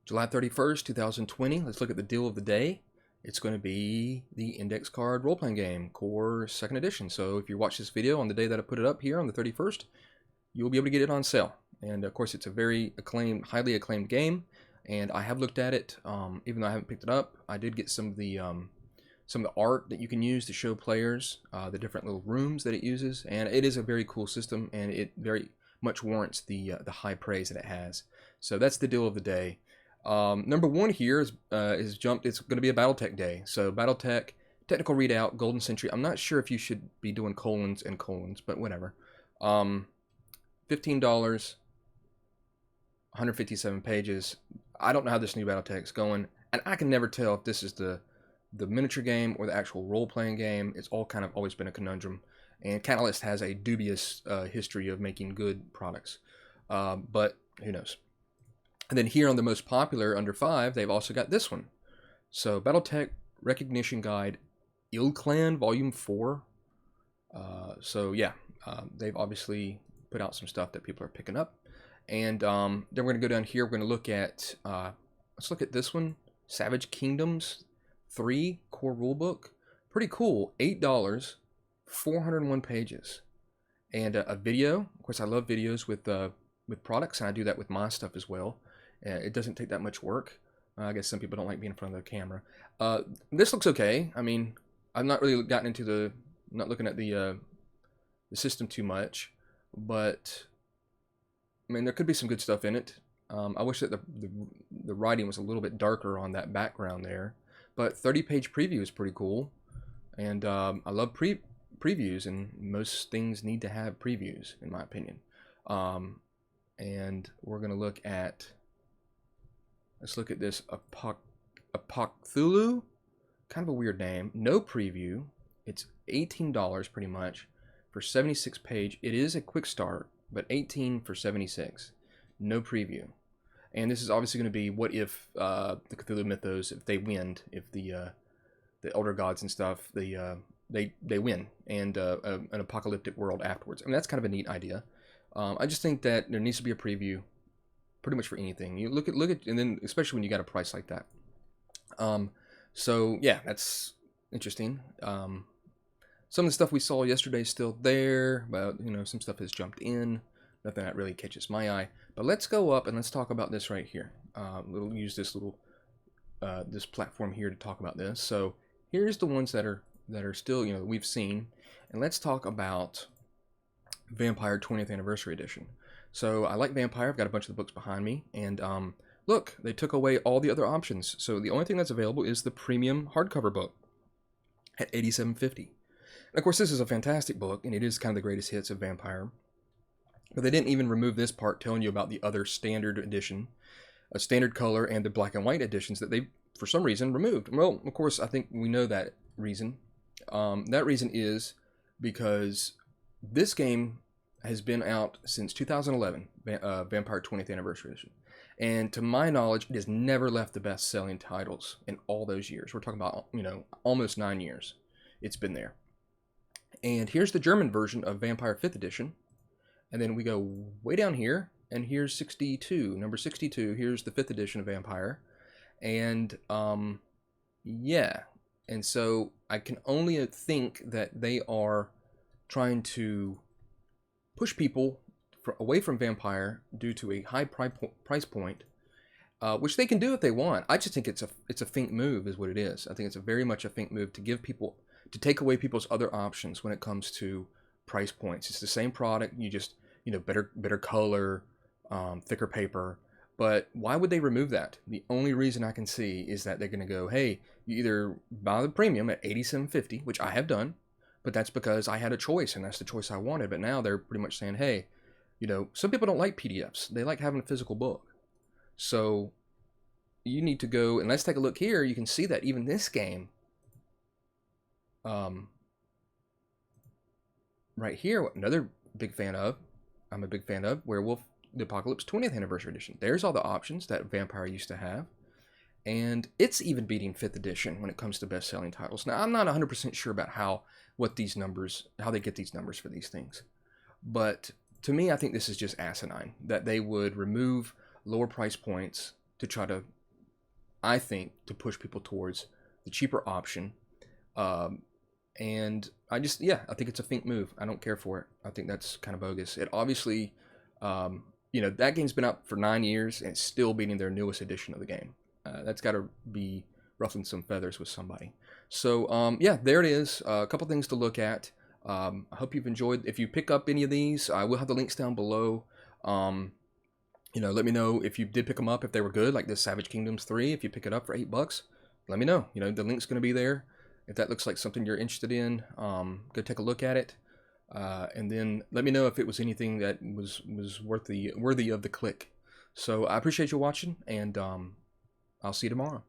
July 31st, 2020. Let's look at the deal of the day. It's going to be the Index Card role-playing game, Core 2nd Edition. So if you watch this video on the day that I put it up here on the 31st, you'll be able to get it on sale. And of course, it's a very acclaimed, highly acclaimed game. And I have looked at it, even though I haven't picked it up. I did get some of the art that you can use to show players the different little rooms that it uses. And it is a very cool system, and it very much warrants the high praise that it has. So that's the deal of the day. Number one here is jumped. It's going to be a Battletech day. So Battletech, technical readout, Golden Century. I'm not sure if you should be doing colons and colons, but whatever. $15, 157 pages. I don't know how this new Battletech is going, and I can never tell if this is the miniature game or the actual role-playing game. It's all kind of always been a conundrum, and Catalyst has a dubious history of making good products, but who knows. And then here on the most popular under 5, they've also got this one. So Battletech Recognition Guide, Clan Volume 4. So yeah, they've obviously put out some stuff that people are picking up. And then we're going to go down here. We're going to look at, let's look at this one. Savage Kingdoms 3 Core Rulebook. Pretty cool. $8, 401 pages. And a video. Of course, I love videos with products, and I do that with my stuff as well. It doesn't take that much work. I guess some people don't like being in front of the camera. This looks okay. I mean, I've not really gotten into not looking at the system too much, but I mean, there could be some good stuff in it. I wish that the writing was a little bit darker on that background there, but 30-page preview is pretty cool, and I love previews, and most things need to have previews, in my opinion. And we're gonna look at. Let's look at this APOCTHULHU, kind of a weird name. No preview. It's $18 pretty much for 76 page. It is a quick start, but 18 for 76. No preview. And this is obviously going to be what if the Cthulhu mythos, if they win, if the elder gods and stuff, they win, and an apocalyptic world afterwards. I mean, that's kind of a neat idea. I just think that there needs to be a preview. Pretty much for anything. You look at, and then especially when you got a price like that. So yeah, that's interesting. Some of the stuff we saw yesterday is still there, but you know, some stuff has jumped in. Nothing that really catches my eye. But let's go up and let's talk about this right here. We'll use this little this platform here to talk about this. So here's the ones that are still, you know, we've seen, and let's talk about Vampire 20th Anniversary Edition. So I like Vampire. I've got a bunch of the books behind me, and look, they took away all the other options. So the only thing that's available is the premium hardcover book at $87.50. And of course, this is a fantastic book, and it is kind of the greatest hits of Vampire. But they didn't even remove this part telling you about the other standard edition, a standard color, and the black and white editions that they, for some reason, removed. Well, of course, I think we know that reason. That reason is because this game has been out since 2011, Vampire 20th Anniversary Edition. And to my knowledge, it has never left the best-selling titles in all those years. We're talking about, you know, almost 9 years it's been there. And here's the German version of Vampire 5th Edition. And then we go way down here, and here's 62, number 62. Here's the 5th edition of Vampire. And, yeah. And so I can only think that they are trying to push people away from Vampire due to a high price point, which they can do if they want. I just think it's a think move is what it is. I think it's very much a think move to give people, to take away people's other options when it comes to price points. It's the same product, you just, you know, better color, thicker paper. But why would they remove that? The only reason I can see is that they're going to go, hey, you either buy the premium at $87.50, which I have done, but that's because I had a choice, and that's the choice I wanted. But now they're pretty much saying, hey, you know, some people don't like PDFs. They like having a physical book. So you need to go, and let's take a look here. You can see that even this game, right here, another big fan of, I'm a big fan of, Werewolf the Apocalypse 20th Anniversary Edition. There's all the options that Vampire used to have. And it's even beating 5th edition when it comes to best-selling titles. Now, I'm not 100% sure about how they get these numbers for these things. But to me, I think this is just asinine, that they would remove lower price points to try to, I think, to push people towards the cheaper option. And I just, yeah, I think it's a think move. I don't care for it. I think that's kind of bogus. It obviously, you know, that game's been out for 9 years and it's still beating their newest edition of the game. That's got to be ruffling some feathers with somebody. So, yeah, there it is. A couple things to look at. I hope you've enjoyed. If you pick up any of these, I will have the links down below. You know, let me know if you did pick them up, if they were good, like this Savage Kingdoms 3. If you pick it up for $8, let me know. You know, the link's going to be there. If that looks like something you're interested in, go take a look at it. And then let me know if it was anything that was worthy of the click. So I appreciate you watching, and I'll see you tomorrow.